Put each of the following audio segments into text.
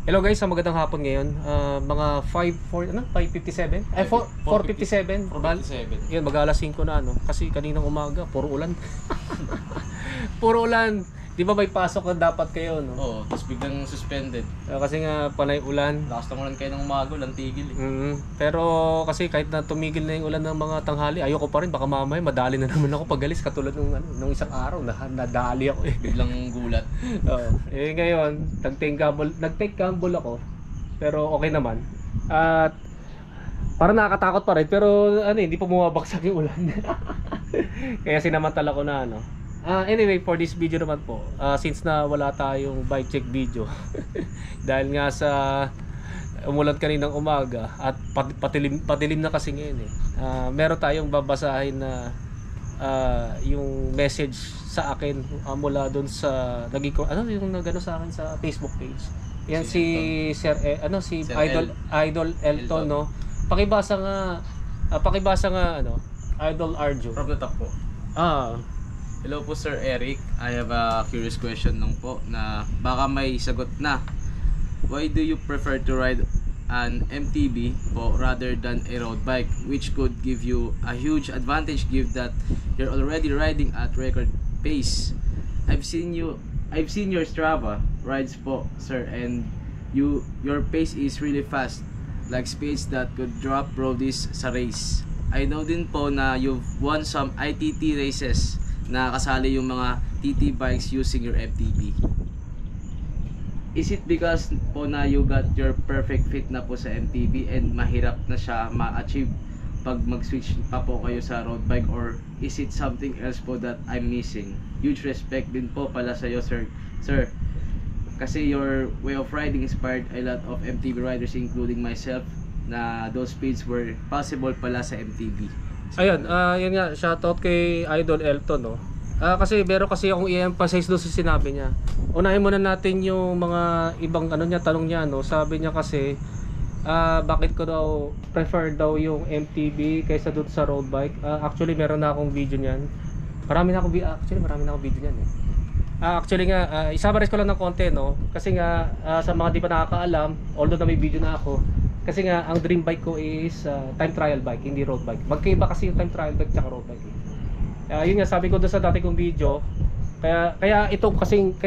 Hello guys, magandang hapon ngayon. Mga 5:57? 4:57. 4:57. Yan, mag-alas 5 na ano. Kasi kaninang umaga, puro ulan. Puro ulan. Di ba may pasok na dapat kayo, no? Oo, tapos biglang suspended. Kasi nga panay ulan. Lakas ng ulan kayo ng umaga, ulan tigil eh. Pero kasi kahit na tumigil na yung ulan ng mga tanghali, ayoko pa rin. Baka mamaya madali na naman ako pagalis. Katulad nung isang araw, nadali ako eh. Biglang gulat. Ngayon, nag-take gamble ako. Pero okay naman. At parang nakakatakot pa rin. Pero hindi pa bumabagsak yung ulan. Kaya sinamantala ko na ano. Anyway, for this video naman po, since na wala tayong bike check video dahil nga sa umulan kaninang umaga at patilim na kasi ngayon eh, meron tayong babasahin na yung message sa akin mula doon sa yung nagano sa akin sa Facebook page. Yan si Sir si Sir Idol Elton, no. Pakibasa nga Idol Arjo. From the top po. Hello po Sir Eric, I have a curious question lang po na baka may sagot na. Why do you prefer to ride an MTB po rather than a road bike, which could give you a huge advantage given that you're already riding at record pace? I've seen your Strava rides po sir, and your pace is really fast, like speeds that could drop roadies sa race. I know din po na you've won some ITT races na kasali yung mga TT bikes using your FTB. Is it because po na you got your perfect fit na po sa MTB and mahirap na siya ma-achieve pag mag-switch pa po kayo sa road bike, or is it something else po that I'm missing? Huge respect din po pala sa iyo sir. Kasi your way of riding inspired a lot of MTB riders including myself, na those speeds were possible pala sa MTB. Ayun, yun nga, shoutout kay Idol Elton, no. Kasi akong i-emphasize doon sa sinabi niya. Unahin muna natin yung mga ibang tanong niya, no. Sabi niya kasi bakit ko daw prefer daw yung MTB kaysa doon sa road bike. Actually meron na akong video niyan. Marami na akong video niyan eh. Actually nga, i-summarize ko lang ng konti, no. Kasi nga sa mga di pa nakakaalam, although na may video na ako, kasi nga ang dream bike ko is time trial bike, hindi road bike. Magkaiba kasi yung time trial bike at road bike. Yun nga sabi ko doon sa dati kong video. Kaya ito kasing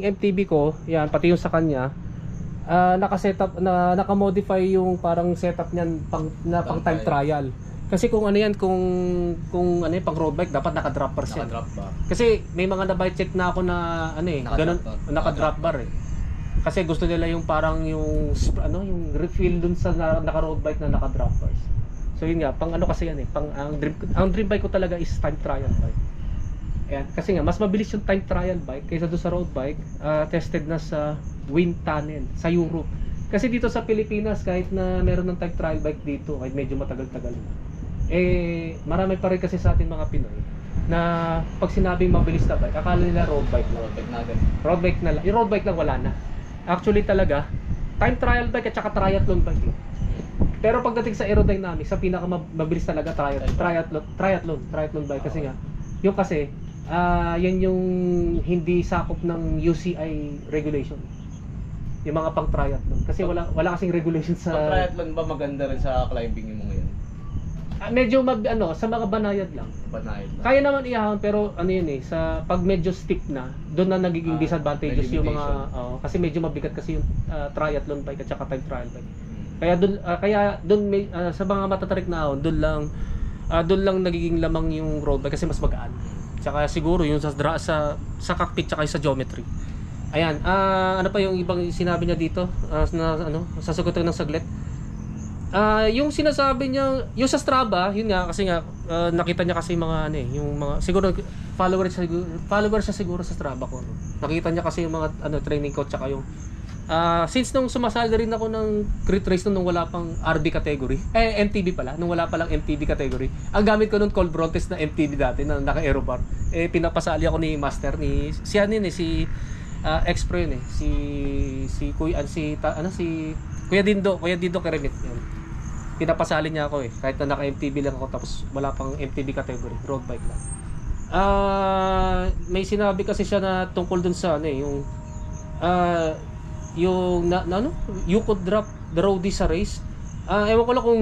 MTB ko, yan pati yung sa kanya, naka-setup na naka-modify yung parang setup niyan pang time trial. Kasi kung pang road bike dapat naka-drop bar siya. Naka-drop bar. Kasi may mga na-bike check na ako na ganun, naka-drop bar eh. Kasi gusto nila yung parang yung refill dun sa naka-road bike na naka-drop bars. So yun nga, kasi yan eh, ang dream bike ko talaga is time trial bike. Ayan, kasi nga mas mabilis yung time trial bike kaysa dun sa road bike. Tested na sa wind tunnel sa Europe. Kasi dito sa Pilipinas, kahit na meron ng time trial bike dito, kahit medyo matagal-tagal na, marami pa rin kasi sa atin mga Pinoy na pag sinabing mabilis na bike, akala nila road bike lang. Road bike na lang. Yung road bike lang wala na. Actually talaga, time trial bike at saka triathlon bike. Pero pagdating sa aerodynamics, sa pinakamabilis talaga triathlon bike. Kasi nga, yan yung hindi sakop ng UCI regulation. Yung mga pang triathlon. Kasi wala kasing regulation sa triathlon ba maganda rin sa climbing mo ngayon? Medyo sa mga banayad lang. Kaya naman iahon, pero sa pag medyo steep na, doon na nagiging disadvantages yung mga kasi medyo mabigat kasi yung triathlon bike at saka time trial bike. Kaya doon sa mga matatarik na ahon, doon lang nagiging lamang yung road bike kasi mas magaan. Tsaka siguro yung sa cockpit tsaka sa geometry. Ayan, ano pa yung ibang sinabi niya dito? Sasagutin ng saglit. Yung sinasabi niya, yung sa Strava, yun nga kasi nga nakita niya kasi yung mga siguro followers siya siguro sa Strava ko. No? Nakita niya kasi yung mga training ko tsaka yung since nung sumasali rin ako ng crit race nung wala pang RB category, MTB pala, nung wala pa lang MTB category. Ang gamit ko nung Cold Brontes na MTB dati na naka aerobar. Pinapasali ako ni Master ni si ex-pro yun eh. Si Kuya Dindo Keremit yan. Pinapasali niya ako eh. Kahit na naka-MTB lang ako tapos wala pang MTB category, road bike lang. May sinabi kasi siya na tungkol dun sa yung yung ano, you could drop the roadie sa race. Ewan ko lang kung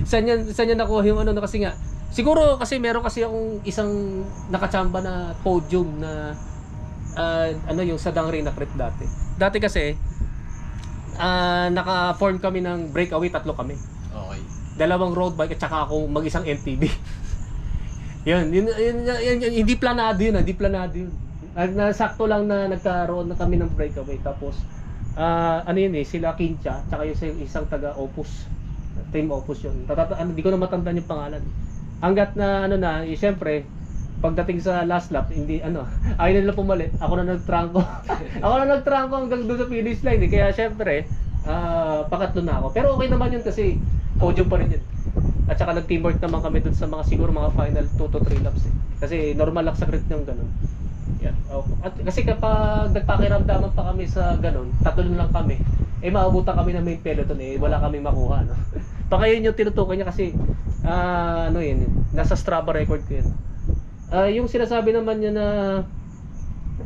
saan yan nakuha yung ano, kasi nga siguro kasi meron kasi akong isang nakachamba na podium na ano yung sa Dangri na crit dati kasi naka-form kami ng breakaway, 3 kami. Okay. 2 road bike at saka ako mag-isang MTB. yun, hindi planado yun, Nasakto lang na nagkaroon na kami ng breakaway. Tapos ano yun sila Kincha tsaka yung isang taga Opus, team Opus yun. Hindi ko na matandaan yung pangalan. Hanggat na ano na, syempre pagdating sa last lap, hindi ayaw nila pumalit. Ako na nagtrangko. Hanggang doon sa finish line. Kaya syempre, pakatlo na ako. Pero okay naman yun kasi podium pa rin yun. At saka nag-teamwork naman kami doon sa siguro mga final 2 to 3 laps Kasi normal lang sa crit yung ganun. Yan. At kasi kapag nagpakiramdaman pa kami sa ganun, 3 lang kami. Maabutan kami ng main peloton wala kaming makuha, no. Baka yun yung tinutukoy niya kasi yun, nasa Strava record ko yun. Yung sinasabi naman niya na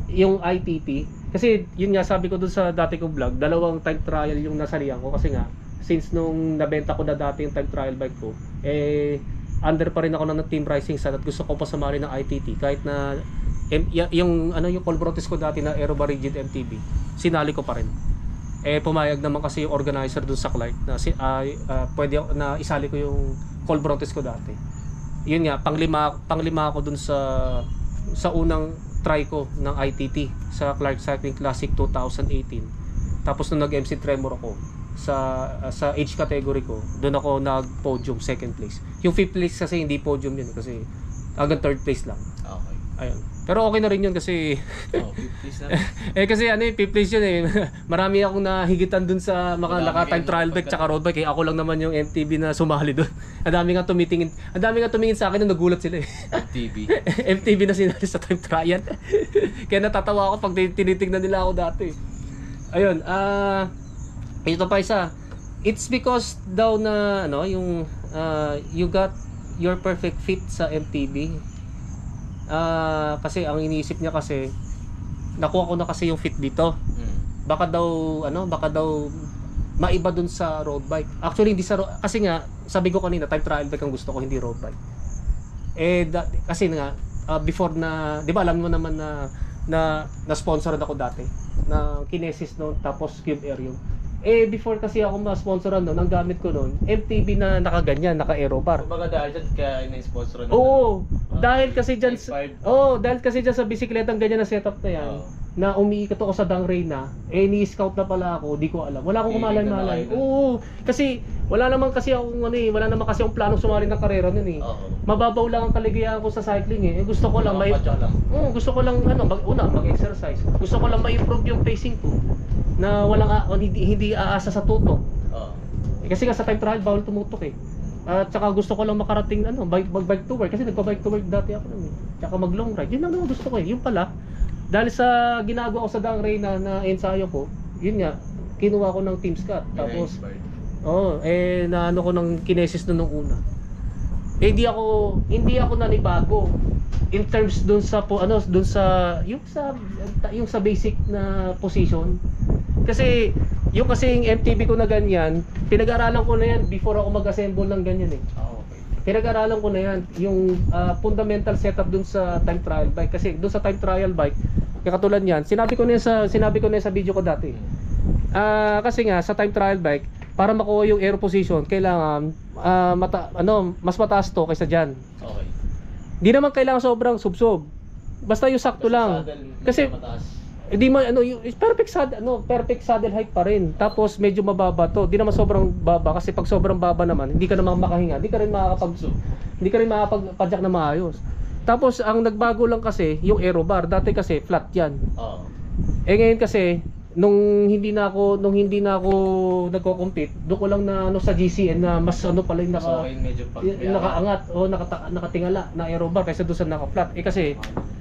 yung ITT, kasi yun nga sabi ko dun sa dati kong vlog, 2 time trial yung nasalihan ko kasi nga since nung nabenta ko na dati yung time trial bike ko, under pa rin ako ng Team Rising Sun at gusto ko pa sumali ng ITT kahit na yung Colbrotes ko dati na Aerobar Rigid MTB, sinali ko pa rin. Pumayag naman kasi yung organizer dun sa Clark na pwede na isali ko yung Colbrotes ko dati. Yun nga, panglima ako dun sa unang try ko ng ITT sa Clark Cycling Classic 2018. Tapos nung nag-MC Tremor ako sa age category ko, doon ako nag-podium 2nd place. Yung 5th place kasi hindi podium yun kasi hanggang 3rd place lang. Okay. Ayun. Pero okay na rin yun kasi 5th place na. kasi 5th place yun Marami akong nahigitan dun sa naka-time trial bike tsaka road bike. Ako lang naman yung MTB na sumali dun. Ang dami nga tumingin sa akin na nagulat sila MTB. MTB na sinali sa time trial. Kaya natatawa ako pag tinitingnan nila ako dati. Ayun, ito pa isa. It's because daw na yung you got your perfect fit sa MTB. Kasi ang iniisip niya kasi nakuha ko na kasi yung fit dito. Baka daw maiba dun sa road bike. Actually hindi kasi nga sabi ko kanina time trial bike ang gusto ko, hindi road bike. Kasi nga before na, 'di ba alam mo naman na sponsoran ako dati na Kinesis noon tapos Cube Air yun. Before kasi ako ma-sponsoran noon, ang gamit ko noon MTB na nakaganyan, naka-Aerobar. Kumbaga dahil dyan kaya ina-sponsoran Oo, dahil kasi dyan sa bisikletang ganyan na setup na yan, na umiikot ako sa Dangri na, ni-scout na pala ako, di ko alam. Wala akong kumalay-malay. Oo, kasi wala naman kasi akong planong sumali ng karera noon Mababaw lang ang kaligayahan ko sa cycling Gusto ko lang mag-exercise. Gusto ko lang ma-improve yung pacing ko na hindi aasa sa tutok. Kasi nga sa time trial bawal tumutok At saka gusto ko lang makarating bike to work kasi nagpa-bike to work dati ako noon Tsaka mag-long ride. Yun lang naman gusto ko Yung pala dahil sa ginagawa ko sa Dangri na ensayo ko, yun nga kinuha ko ng Team Scott. Tapos naano ko ng Kinesis nung una. Hindi ako nanibago in terms dun sa yung sa basic na position. Kasi yung MTB ko na ganyan, pinag-aralan ko na yan before ako mag-assemble ng ganyan Pinag-aralan ko na yan yung fundamental setup dun sa time trial bike kasi dun sa time trial bike katulad niyan, sinabi ko na sa video ko dati. Kasi nga sa time trial bike para makuha yung aero position kailangan mas mataas to kaysa diyan. Okay. Di naman kailangan sobrang subsob. Basta yung sakto lang. Kasi hindi yung perfect saddle height pa rin. Tapos medyo mababa to. Di naman sobrang baba kasi pag sobrang baba naman, hindi ka naman makahinga. Hindi ka rin makakapag-padjak na maayos. Tapos ang nagbago lang kasi yung aerobar. Dati kasi flat 'yan. Ngayon kasi nung hindi na ako nagko-compete, doon ko lang na sa GCN na mas pala yung nakaangat o nakatingala na aerobar kaysa doon sa naka-flat. Kasi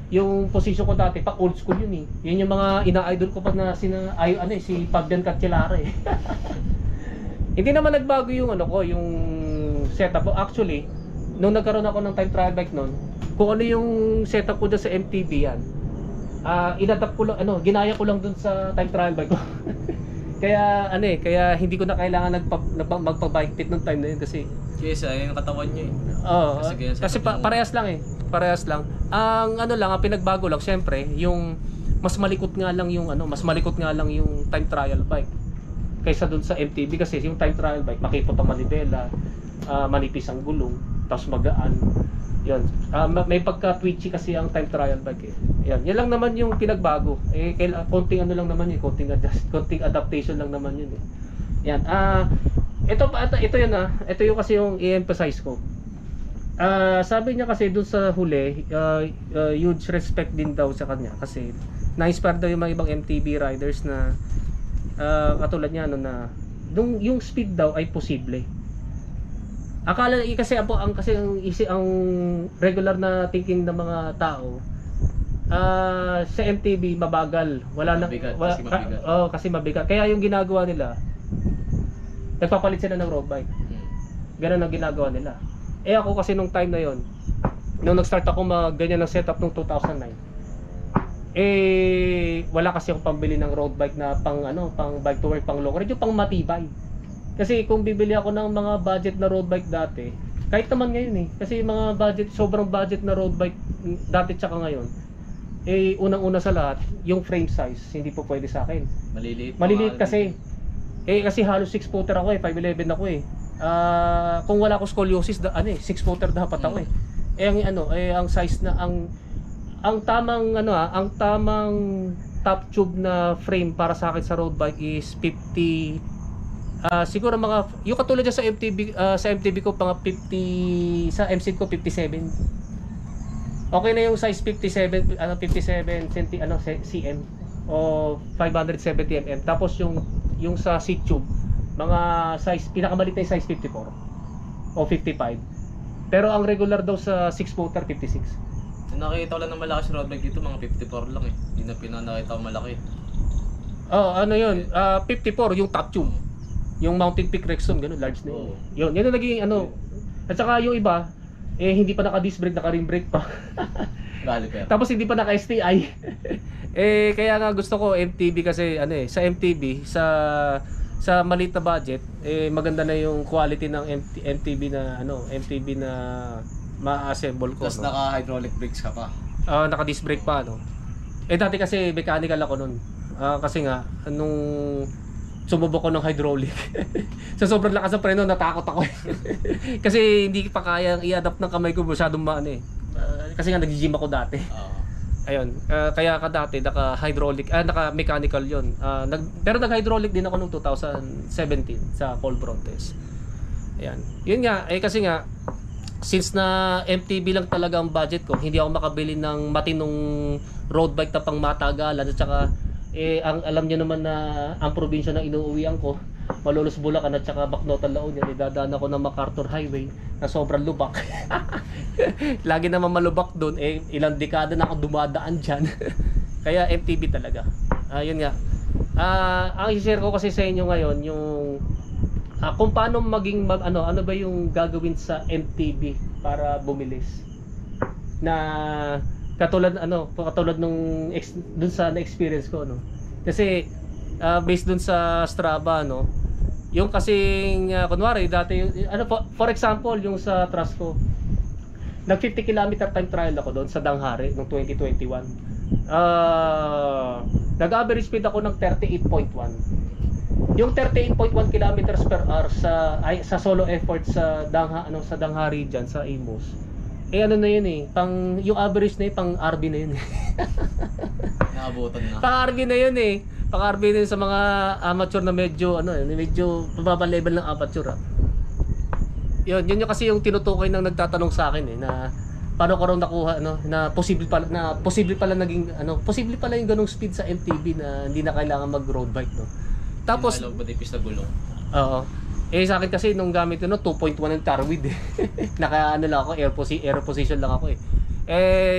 yung position ko dati pa old school yun Yun yung mga ina-idol ko pa na si Fabian Cancellara Hindi naman nagbago yung yung setup ko. Actually, nung nagkaroon ako ng time trial bike noon, kung ano yung setup ko dyan sa MTB yan, inadapt ko lang, ginaya ko lang dun sa time trial bike ko. Kaya ano eh, kaya hindi ko na kailangan magpa-bike fit nung time na yun kasi Kesa yung katawan niyo eh. oo, Kasi ganyan kasi setup yung- parehas lang eh. Parehas lang. Ang ano lang, ang pinagbago lang syempre, yung mas malikot nga lang yung time trial bike kaysa dun sa MTB kasi yung time trial bike makipot ang manibela, manipis ang gulong, tapos magaan. Yun. May pagka-twitchy kasi ang time trial bike eh. Yan lang naman yung pinagbago. Eh konting ano lang naman yun, konting adaptation lang naman yun eh. Yan. Ito yun ito yung kasi yung i-emphasize ko. Sabi niya kasi dun sa huli, huge respect din daw sa kanya kasi na-inspire daw yung mga ibang MTB riders na katulad niya na yung speed daw ay posible. Akala kasi ang regular na thinking ng mga tao sa MTB mabagal. Mabigat, kasi mabigat. Kasi mabigat. Kaya yung ginagawa nila, nagpapalit sila ng road bike. Ganun ang ginagawa nila. Ako kasi nung time na yon, nung nag-start ako ganyan ng setup nung 2009, wala kasi akong pambili ng road bike na pang bike to work, pang long ride, yung pang matibay. Kasi kung bibili ako ng mga budget na road bike dati, kahit naman ngayon kasi mga sobrang budget na road bike dati tsaka ngayon, unang-una sa lahat, yung frame size, hindi po pwede sa akin. Maliliit kasi. Kasi halos 6-footer ako 5'11 ako kung wala ako scoliosis, 6-footer dapat ako ang size na ang tamang top tube na frame para sa akin sa road bike is 50. Siguro yung katulad dyan sa MTB ko mga 50, sa MC ko 57. Okay na yung size 57 cm o 570 mm. Tapos yung sa seat tube, mga size pinakamalit na yung size 54 o 55. Pero ang regular daw sa 6-footer 56. Nakita ko lang ng malaki sa road bike dito, mga 54 lang eh. Hindi na pinanakita ko malaki. Yun, 54 yung top tube. Yung Mountain Peak Rexon, ganun, large na yun. Yun yung naging At saka yung iba, hindi pa naka-disc brake, naka-rim brake pa. Tapos hindi pa naka-STI. Kaya nga gusto ko MTB kasi sa MTB, sa maliit na budget, maganda na yung quality ng MTB na ma-assemble ko. Tapos naka-hydraulic brakes ka pa. Naka-disc brake pa dati kasi mechanical ako nun. Kasi nga nung sumubok ko ng hydraulic. Sa sobrang lakas ng preno, natakot ako. Kasi hindi pa kayang i-adapt ng kamay ko, masyadong kasi nga nag-gym ako dati. Ayun, kaya dati naka-hydraulic, naka-mechanical yon. Pero nag-hydraulic din ako noong 2017 sa Paul Brontes. Ayan. Yun nga, kasi nga, since na MTB lang talaga ang budget ko, hindi ako makabili ng matinong road bike na pang matagalan at saka ang alam niyo naman na ang probinsya na inuuwian ko, Malolos Bulacan at saka Bacnotan La Union, idadaan ako ng MacArthur Highway na sobrang lubak. Lagi naman malubak doon, ilang dekada na ako dumadaan dyan. Kaya MTB talaga. Yun nga. Ang i-share ko kasi sa inyo ngayon yung kung paano maging ano ba yung gagawin sa MTB para bumilis. Na katulad nung dun sa na-experience ko kasi based dun sa Strava yung kasing kunwari dati for example yung sa Trasco nag 50 km time trial ako doon sa Danghari noong 2021. Nag-average speed ako ng 38.1. Yung 38.1 kilometers per hour sa solo effort sa Danghari diyan sa Imus. Ano na yun yung average na yun, pang RB na yun Naabutan na. Pang RB na yun Pang RB na yun sa mga amateur na medyo mababa level ng amateur Yun yung kasi yung tinutukoy ng nagtatanong sa akin na paano ko raw nakuha na posible pala yung ganung speed sa MTB na hindi na kailangan mag road bike Tapos manipis na gulong. Oo. Sa akin kasi nung gamit 2.1 ng Tarwid naka lang ako, air position lang ako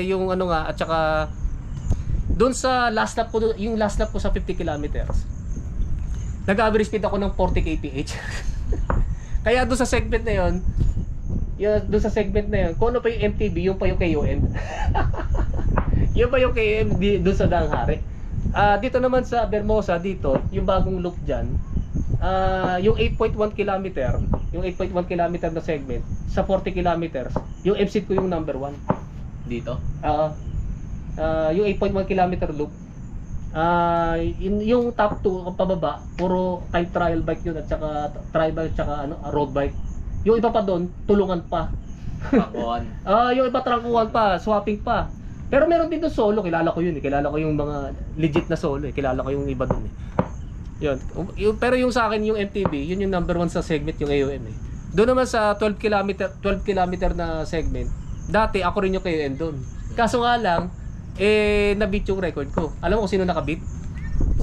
yung at saka doon sa last lap ko sa 50 kilometers nag-average speed ako ng 40 kph. Kaya doon sa segment na yun, kung ano pa yung MTB, yung pa yung KOM. Yung pa yung KOM doon sa Danghari. Dito naman sa Vermosa dito, yung bagong loop diyan, yung 8.1 kilometer, yung 8.1 kilometer na segment sa 40 kilometers, yung exit ko yung number 1. Dito? Yung 8.1 kilometer loop. Yung top 2 pababa, puro time trial bike yun at saka trial bike at saka road bike. Yung iba pa doon, tulungan pa. Pakuan. Yung iba trangkuhan pa, swapping pa. Pero meron din doon solo, kilala ko yun eh. Kilala ko yung mga legit na solo eh. Kilala ko yung iba doon eh. Yun. Pero yung sa akin yung MTB, yun yung number 1 sa segment yung AOM eh. Doon naman sa 12 kilometer na segment, dati ako rin yung KOM doon. Kaso nga lang, na-beat yung record ko. Alam mo kung sino naka-beat?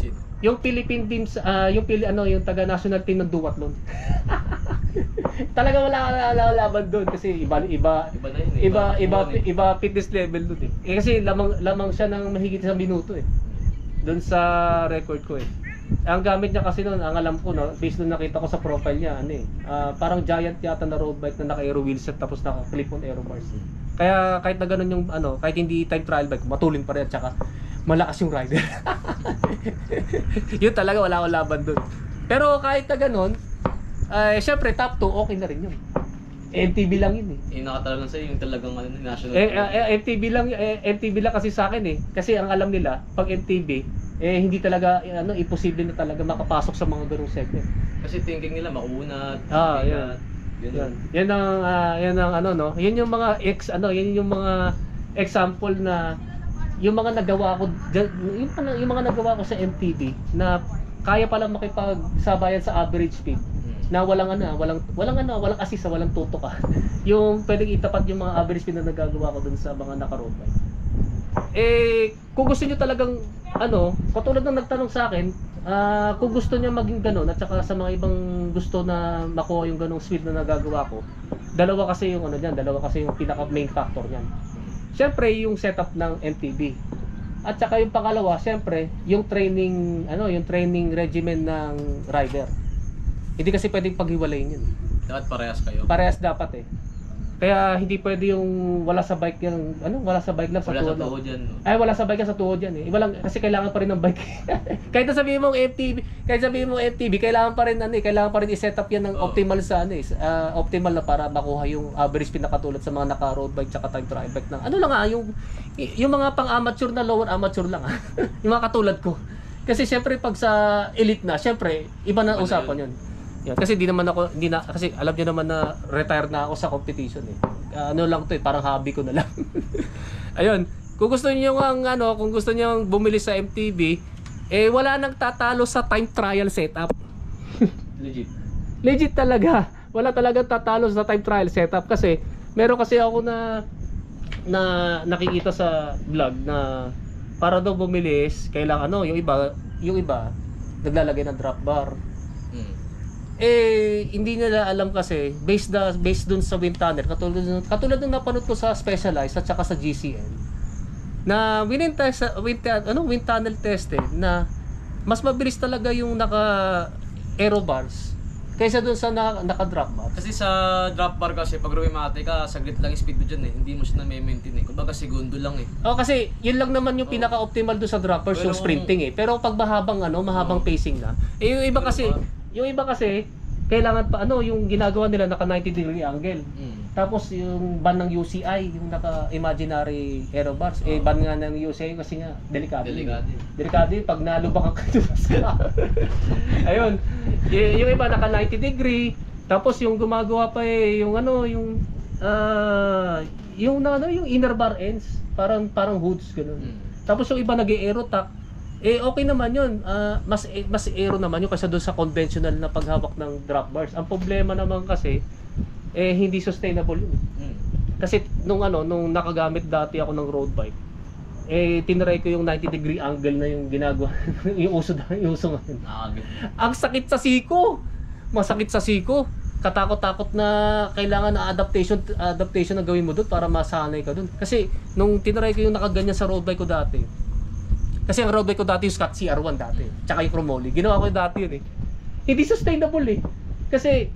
Sino? Yung Philippine teams, yung taga national team ng duathlon. Talaga wala laban doon kasi iba na yun eh. iba fitness level doon eh. Kasi lamang siya ng mahigit sa minuto eh. Doon sa record ko eh. Ang gamit niya kasi noon, ang alam ko no, based doon nakita ko sa profile niya, parang giant yata na road bike na naka-aero wheelset tapos naka-clip on aero bars. Kaya kahit na ganun yung kahit hindi time trial bike, matulin pa rin at saka malakas yung rider. Yun talaga wala akong laban doon. Pero kahit na ganun, syempre top 2 okay na rin yun. MTB lang yun eh. Yung nakatalagang sa'yo, yung talagang national. MTB lang kasi sa akin eh. Kasi ang alam nila, pag MTB, hindi talaga, imposible na talaga makapasok sa mga ganung segment. Kasi thinking nila mauna. Yan. Yan ang Yan yung mga yan yung mga example na yung mga nagawa ko yung mga nagawa ko sa MTB na kaya pala makipagsabayan sa average speed. Na walang assist, walang tutok ka. Yung pwedeng itapat yung mga average speed na nagagawa ko dun sa mga naka-road bike. Kung gusto niyo talagang katulad ng nagtanong sa akin, kung gusto niya maging ganun at saka sa mga ibang gusto na makuha yung ganung speed na nagagawa ko, dalawa kasi yung pinaka main factor niyan. Siyempre yung setup ng MTB. At saka yung pangalawa, siyempre yung training regimen ng rider. Hindi kasi pwedeng paghiwalayin yun. Dapat parehas kayo. Parehas dapat eh. Kaya hindi pwede yung wala sa bike yung wala sa bike lang sa tuhod. Wala sa tuhod yan. No? Ay wala sa bike lang sa tuhod yan eh. Iba lang kasi kailangan pa rin ng bike. Kahit na sabihin mong MTB, kailangan pa rin kailangan pa rin i-set up yan ng optimal sa optimal na para makuha yung average speed na katulad sa mga naka-road bike tsaka time trial bike ng yung mga pang-amateur na lower amateur lang yung mga katulad ko. Kasi syempre pag sa elite na, syempre iba na usapan yun. Yan, kasi kasi alam niyo naman na retired na ako sa competition eh. Lang 'to eh, parang hobby ko na lang. Ayun, kung gusto niyo kung gusto niyo bumili sa MTB, wala nang tatalo sa time trial setup. Legit talaga. Wala talagang tatalo sa time trial setup kasi meron kasi ako na nakikita sa vlog na para daw bumili kailangan yung iba naglalagay ng drop bar. Hindi nila alam kasi based dun sa wind tunnel katulad ng napanood ko sa Specialized at saka sa GCN na wind tunnel tested na mas mabilis talaga yung naka aero bars kaysa dun sa naka drop bar. Kasi sa drop bar kasi pag rumimate ka, saglit lang yung speed mo dyan eh. Hindi mo siya na-maintain eh. Kumbaga segundo lang eh. Kasi yun lang naman yung pinaka-optimal dun sa drop bars, yung sprinting eh. Pero pag mahabang pacing na. Yung iba kasi kailangan pa yung ginagawa nila naka 90 degree angle. Tapos yung ban ng UCI, yung naka imaginary aero bars, ban nga ng UCI kasi nga delikado pag nalubak ka ayun. Yung iba naka 90 degree, tapos yung gumagawa pa yung inner bar ends, parang hoods ganun. Tapos yung iba nag-aero tack. Okay naman yun, mas aero naman yun kaysa doon sa conventional na paghawak ng drop bars. Ang problema naman kasi hindi sustainable yun. Kasi nung nakagamit dati ako ng road bike, tinry ko yung 90 degree angle na yung ginagawa yung uso ngayon. Ang sakit sa siko. Masakit sa siko. Katakot-takot na kailangan na adaptation na gawin mo doon para masanay ka doon. Kasi nung tinry ko yung nakaganyan sa road bike ko dati. Kasi ang road bike ko dati yung Scott CR1 dati. Tsaka yung Chromoly. Ginawa ko yung dati yun eh. Hindi sustainable eh. Kasi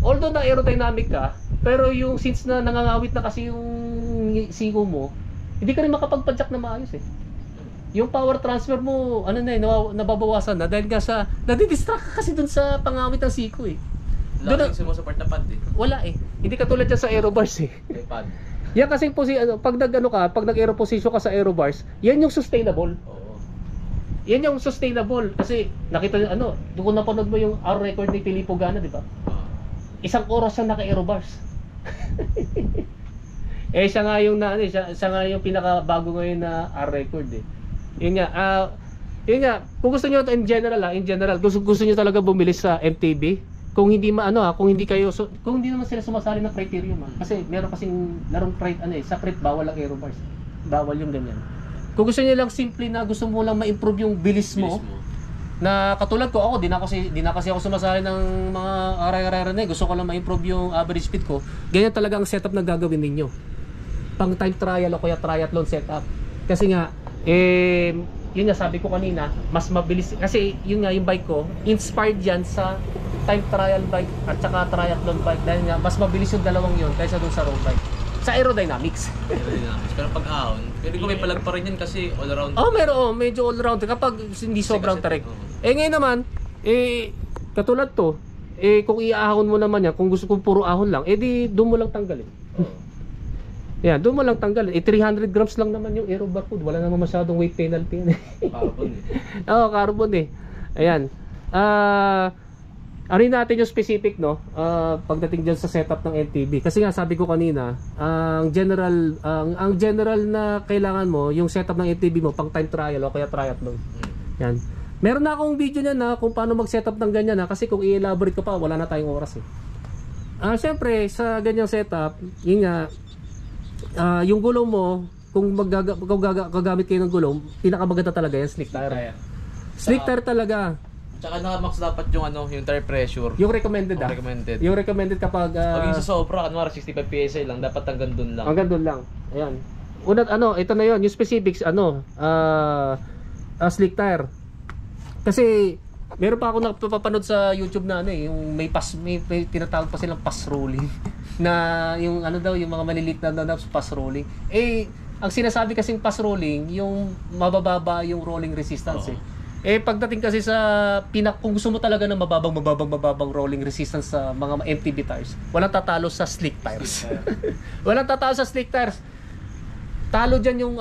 although na aerodynamic ka, pero yung since na nangangawit na kasi yung siko mo, hindi ka rin makapagpadyak na maayos eh. yung power transfer mo, ano na nababawasan na dahil nga sa, nadidistract ka kasi dun sa pangawit ng siko eh. Wala kang sumusupport na pad eh. Wala eh. Hindi katulad dyan sa aerobars eh. May pad. Yan kasing pag nag-aero position ka sa aerobars, yan yung sustainable. Oo. Yan yung sustainable. Kasi nakita nyo, doon kung napanood mo yung R record ni Filippo Gana, di ba? Isang oras siyang naka-aerobars. Eh siya nga yung siya nga yung pinakabago ngayon na R record eh. Yun nga, kung gusto niyo in general, gusto niyo talaga bumili sa MTB, kung hindi kung hindi naman sila sumasali ng criterium kasi meron kasing larong sa crit bawal ang aerobars. Bawal yung ganyan. Kung gusto niyo lang simple na gusto mo lang ma-improve yung bilis mo. Na katulad ko ako, di na kasi ako sumasali ng mga aray-aray na gusto ko lang ma-improve yung average speed ko. Ganyan talaga ang setup na gagawin ninyo. Pang time trial o kaya triathlon setup. Kasi nga yun nga sabi ko kanina, mas mabilis kasi yun nga yung bike ko, inspired yan sa time trial bike at saka triathlon bike dahil nga mas mabilis yung dalawang yun kaysa dun sa road bike. Sa aerodynamics. Pero pag ahon, pero kung may palag pa rin yan kasi all around. Meron medyo all around kapag hindi sobrang tarik. Ngayon naman, katulad to, kung iahon mo naman yan, kung gusto kong puro ahon lang, di doon mo lang tanggalin. Yan, doon mo lang tanggalin. 300 grams lang naman yung aero barcode. Wala naman masyadong weight penalty yan. Carbon eh. Oo, carbon eh. Ayan. Ano natin yung specific pagdating dyan sa setup ng MTB. Kasi nga sabi ko kanina, ang general na kailangan mo, yung setup ng MTB mo pang time trial o kaya triathlon. Yan. Meron na akong video niyan kung paano mag-setup ng ganyan kasi kung i-elaborate ko pa, wala na tayong oras eh. Siyempre, sa ganyang setup, yun nga, yung gulong mo, kung gagamit kayo ng gulong, pinakamaganda talaga yan, slick tire. Slick tire talaga. Tsaka naka-max dapat yung yung tire pressure. Yung recommended recommended. Yung recommended kapag pag yung sa sobra, kanwari 65 PSI lang, dapat hanggang dun lang. Hanggang dun lang. Ayan. Una ito na yon, yung specifics slick tire. Kasi meron pa ako napapanood sa YouTube na yung may tinatawag pa silang pass rolling na yung yung mga maliliit na pass rolling. Ang sinasabi kasing pass rolling, yung mabababa yung rolling resistance pagdating kasi sa kung gusto mo talaga ng mababang rolling resistance sa mga MTB tires, walang tatalo sa slick tires. Walang tatalo sa slick tires. Talo diyan yung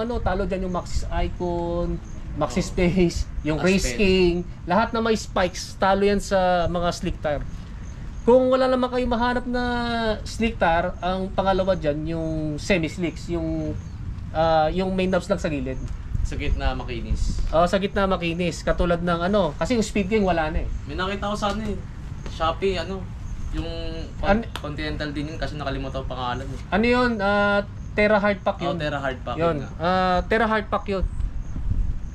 Maxxis Icon, Maxxis Pace, yung Race King, lahat na may spikes, talo yan sa mga slick tire. Kung wala naman kayo mahanap na slick tire, ang pangalawa diyan yung semi-slicks, yung main knobs lang sa gilid. Sa gitna makinis. Sa gitna makinis. Katulad ng kasi yung speed king wala na eh. May nakita ko sa Shopee, yung Continental din yun kasi nakalimutan ko pangalan eh. Ano yun? Terra Hardpack yun. Terra Hardpack yun. Terra Hardpack yun.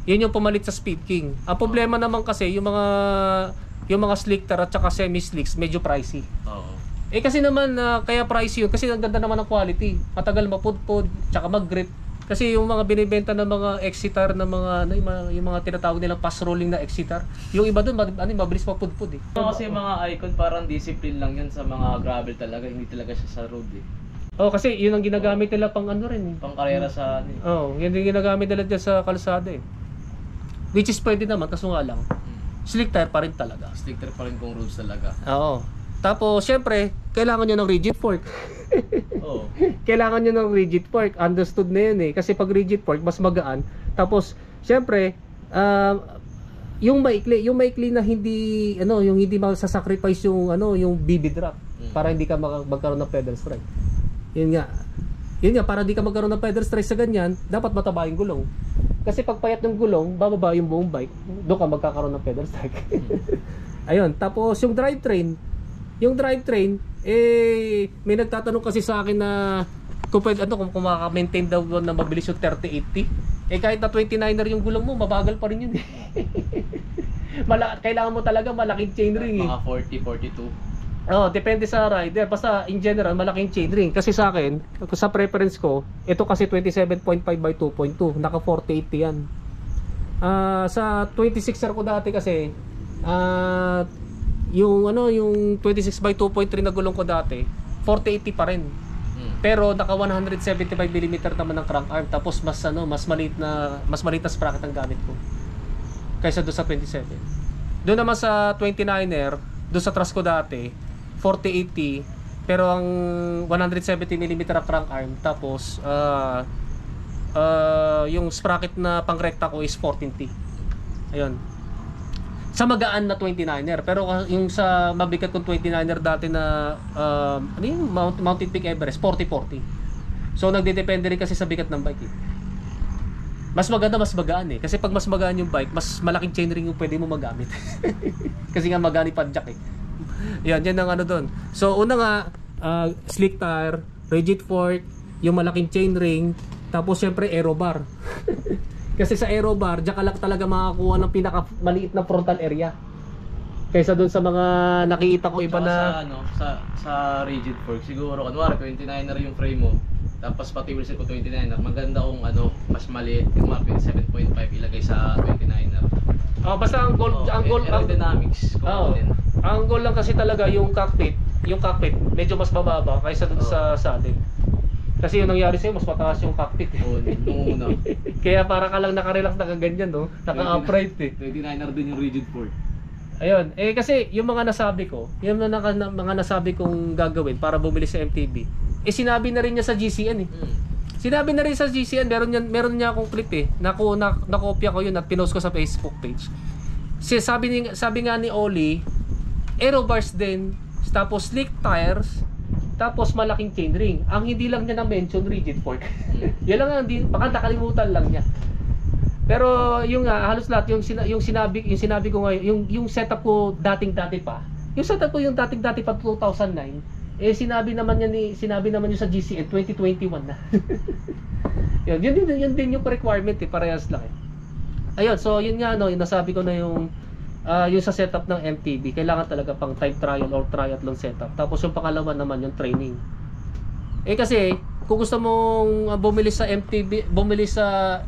Yun yung pumalit sa Speed King. Ang problema naman kasi yung mga slick tire at saka semi-slicks medyo pricey. Oo. Kasi naman kaya pricey yun kasi ang ganda naman ng quality. Matagal mapudpud, tsaka mag-grip. Kasi yung mga binibenta ng mga Exitar na yung mga tinatawag nilang pass rolling na Exitar, yung iba doon mabilis mapudpud eh. Kasi yung mga Icon parang discipline lang yan sa mga gravel talaga, hindi talaga siya sa road eh. Kasi yun ang ginagamit nila pang rin eh. Pang karera sa yun yung ginagamit nila dyan sa kalsada eh. Which is pwede naman, kaso nga lang, slick tire pa rin talaga. Slick tire pa rin kung roads talaga. Oo. Tapos, syempre, kailangan nyo ng rigid fork. Oo. Kailangan nyo ng rigid fork. Understood na yun eh. Kasi pag rigid fork, mas magaan. Tapos, syempre, yung maikli na hindi, yung hindi masasacrifice yung BB drop. Para hindi ka magkaroon ng pedal strike. Yun nga, para hindi ka magkaroon ng pedal strike sa ganyan, dapat mataba yung gulong. Kasi pag payat ng gulong, bababa yung buong bike, doon ka magkakaroon ng pedal strike. Ayun, tapos yung drivetrain, may nagtatanong kasi sa akin na kung maka-maintain daw na mabilis yung 3080. Kahit na 29er yung gulong mo, mabagal pa rin yun. Kailangan mo talaga malaking chainring mga 40, 42. Depende sa rider. Basta in general, malaking chainring. Kasi sa akin, sa preference ko, ito kasi 27.5 by 2.2. Naka 4080 yan. Sa 26er ko dati kasi, yung 26 by 2.3 na gulong ko dati, 4080 pa rin. Pero naka 175mm naman ng crank arm, tapos mas maliit na sprocket ang gamit ko kaysa doon sa 27. Doon naman sa 29er, doon sa Trasco dati 4080, pero ang 170mm na crank arm, tapos yung sprocket na pangrekta ko is 14T. Ayun. Sa magaan na 29er, pero yung sa mabigat kong 29er dati na ano yung Mountain Peak Everest 4040. So nagdedepende rin kasi sa bigat ng bike eh. Mas maganda mas magaan eh, kasi pag mas magaan yung bike, mas malaking chainring yung pwede mo magamit. Kasi nga magaan yung padjak eh. Yan ang ano doon. So una nga slick tire, rigid fork, yung malaking chainring, tapos syempre aero bar. Kasi sa aero bar, diyan ka lang talaga makakuha ng pinakamaliit na frontal area. Kaysa doon sa mga nakikita ko iba na sa rigid fork siguro kunwari 29er yung frame mo. Tapos pati wheelset ko 29er, maganda kung mas maliit, yung mga 7.5 ilagay sa 29er. Basta ang goal aerodynamics din. Ang goal lang kasi talaga yung cockpit medyo mas bababa kaysa doon sa saddle. Kasi yung nangyari sa'yo, mas mataas yung cockpit eh. Oo, nung una. Kaya para ka lang nakarelax nakaganyan, no? Naka-upright eh. 29er din yung rigid fork. Ayun, kasi yung mga nasabi ko, yung mga nasabi kong gagawin para bumili sa MTB, sinabi na rin niya sa GCN eh. Sinabi na rin sa GCN, meron niya akong clip eh. Nakopya ko yun at pinost ko sa Facebook page. Sabi nga ni Oli, aero bars din, tapos slick tires, tapos malaking chainring. Ang hindi lang niya na-mention, rigid fork. Yan lang baka nakalimutan lang niya. Pero yung halos lahat yung sinabi ko ngayon, yung setup ko dating-dati pa. Yung setup ko yung dating-dati pa 2009, sinabi naman niya sa GCN 2021 na. yun din yung requirement parehas lang eh. Ayun, so yun nga yung nasabi ko na yung sa setup ng MTB, kailangan talaga pang time trial or triathlon setup. Tapos yung pangalawa naman yung training. Kasi kung gusto mong bumili sa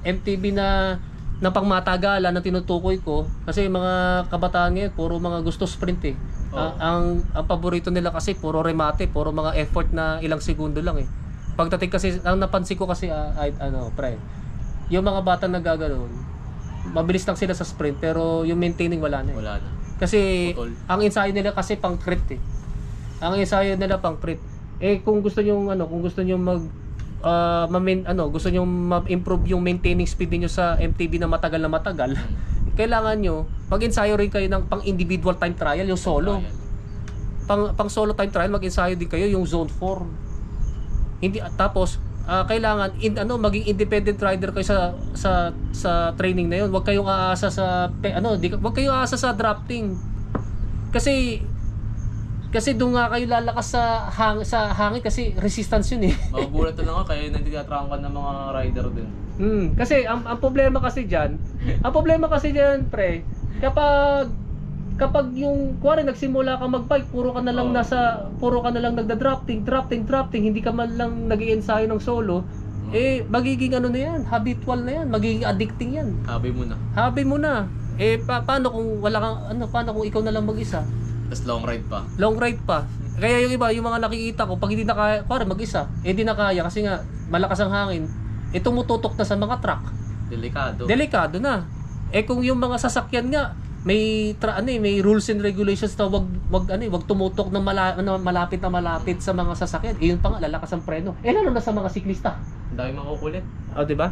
MTB na pangmatagalan na tinutukoy ko, kasi mga kabataan ngayon puro mga gusto sprint eh. Ang paborito nila kasi puro remate, puro mga effort na ilang segundo lang eh. Pagdating kasi ang napansin ko kasi yung mga bata na gaganoon, mabilis lang sila sa sprint pero yung maintaining wala na. Wala na. Kasi ang ensayo nila kasi pang crit eh. Ang ensayo nila pang crit. Kung gusto niyo gusto niyo gusto niyo ma-improve yung maintaining speed niyo sa MTB na matagal, kailangan niyo mag-ensayo rin kayo ng pang individual time trial, yung solo. Pang solo time trial mag-ensayo din kayo yung zone 4. Hindi tapos kailangan maging independent rider kayo sa training na yun. Huwag kayong aasa huwag kayong aasa sa drafting. Kasi doon nga kayo lalakas sa hangin kasi resistance yun eh. Magugulat na lang ako kaya nagtitrangkan ng mga rider din. Kasi ang problema kasi diyan, pre, kapag yung kuwari nagsimula ka magbike, puro ka na lang nagda-drafting, hindi ka man lang nag-i-ensayo ng solo, magiging na yan, habitual na yan, magiging addicting yan. Habi mo na. Paano kung wala kang paano kung ikaw na lang mag-isa? Tapos long ride pa. Kaya yung iba, yung mga nakikita ko, pag hindi na kaya, kuwari mag-isa, hindi na kaya kasi nga malakas ang hangin, tumututok na sa mga truck. Delikado na. Kung yung mga sasakyan nga, may rules and regulations na wag tumutok ng malapit sa mga sasakyan. Yun pa nga, lalakas ang preno. Lalo na sa mga siklista. Ang dami makukulit. Di ba?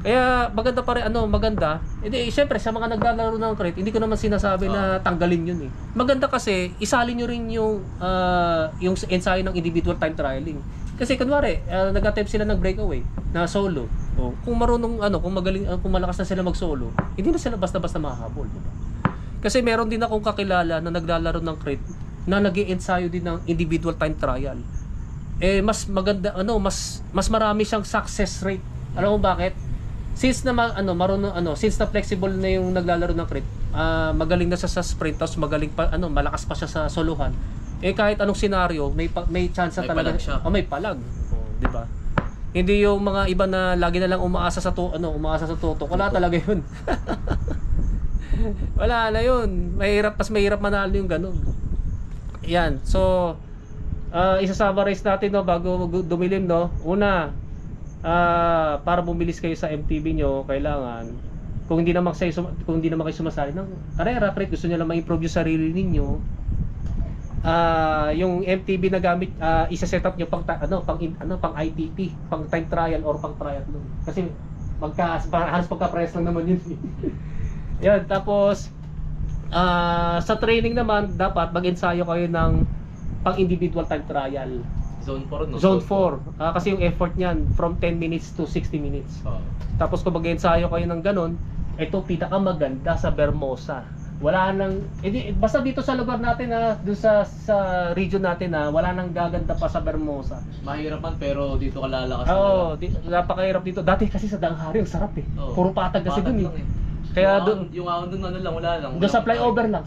Kaya maganda pa rin maganda. Syempre sa mga naglalaro ng crit, hindi ko naman sinasabi na tanggalin yun eh. Maganda kasi isalin niyo rin yung ensayo ng individual time trialing. Kasi kunwari, nag-attempt sila ng breakaway na solo. Kung marunong kung magaling, kung malakas na sila mag-solo, hindi na sila basta-basta mahahabol, di ba? Kasi meron din akong kakilala na naglalaro ng crit na nag-i-ensayo din ng individual time trial. Mas maganda mas marami siyang success rate. Alam mo bakit? Since na since na flexible na yung naglalaro ng crit, magaling na siya sa sprint, tapos magaling pa malakas pa siya sa soluhan. Kahit anong senaryo, may chance na talaga siya. May palag. Di ba? Hindi yung mga iba na lagi na lang umaasa sa tutok. Wala talaga 'yun. Wala na 'yun. Mahirap manalo yung ganun. Yan. So isa-summarize natin, no, bago dumilim, no. Una, para bumilis kayo sa MTB nyo, kailangan, kung hindi naman kayo sumasali ng karera, gusto nyo lang ma-improve yung sarili ninyo, yung MTB na gamit, isa-set up nyo pang ITT, pang time trial or pang triathlon. Kasi halos pagka-press lang naman yun. Yan, tapos sa training naman, dapat mag-ensayo kayo ng pang individual time trial. Zone 4, no? Zone 4. Kasi yung effort niyan from 10 minutes to 60 minutes. Tapos kung mag-ensayo kayo ng ganun, ito pinakamaganda sa Vermosa. Wala nang basta dito sa lugar natin, doon sa region natin, wala nang gaganda pa sa Vermosa. Mahirap man, pero dito ka lalakas. Oo, napakahirap dito. Dati kasi sa Danghari, ang sarap eh. Puro patag kasi doon eh. Kaya yung ahon doon wala lang. Doon sa flyover lang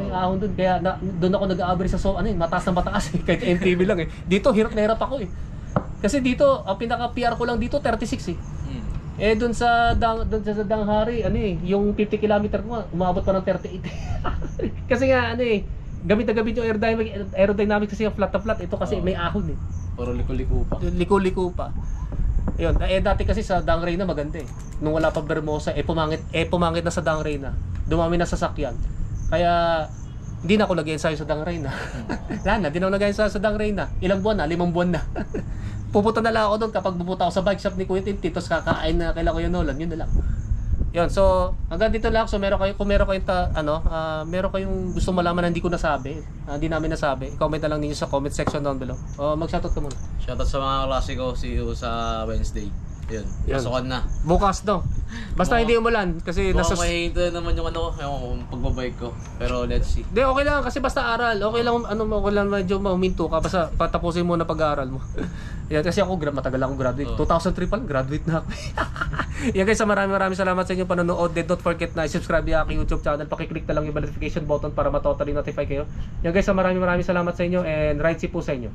yung ahon doon. Kaya doon ako nag-average sa mataas na mataas eh, kahit MTB lang eh. Dito hirap na hirap ako eh. Kasi dito, ang pinaka PR ko lang dito 36 eh. Eh doon sa Danghari, yung 50 km ko umabot pa ng 38. Kasi nga gamit na gamit yung aerodynamics kasi yung flat na flat. Ito kasi may ahon eh. Puro liko-liko pa. Liko-liko pa. Ayun, dati kasi sa Dang Reyna maganda eh. Nung wala pa Vermosa, pumangit na sa Dang Reyna. Dumami na sasakyan. Kaya hindi na ako nag-ensayo sa Dang Reyna. Di na ako nag-ensayo sa Dang Reyna. Ilang buwan na? 5 buwan na. Pupunta na lang ako doon kapag pupunta ako sa bike shop ni Kuya Tintin, tapos kakain na kailan ko yung Nolan, yun na lang. Yun, so hanggang dito lang. So meron kayong gusto malaman na hindi ko nasabi, hindi namin nasabi, comment na lang ninyo sa comment section down below. Mag-shoutout ka muna. Shoutout sa mga klase ko, see you sa Wednesday. Yun, pasukan na. Bukas no. Basta hindi umulan kasi may hinto naman yung yung pagbabike ko. Pero let's see. Di, okay lang kasi basta aral. Okay lang medyo mahuminto ka basta patapusin mo na pag-aaral mo. Yan kasi ako matagal akong graduate. 2003 pa lang graduate na ako. Yan guys, maraming salamat sa inyong panonood. Don't forget na i-subscribe yung aking YouTube channel. Paki-click na lang yung notification button para ma-totally notify kayo. Yan guys, maraming salamat sa inyo and ride safe po sa inyo.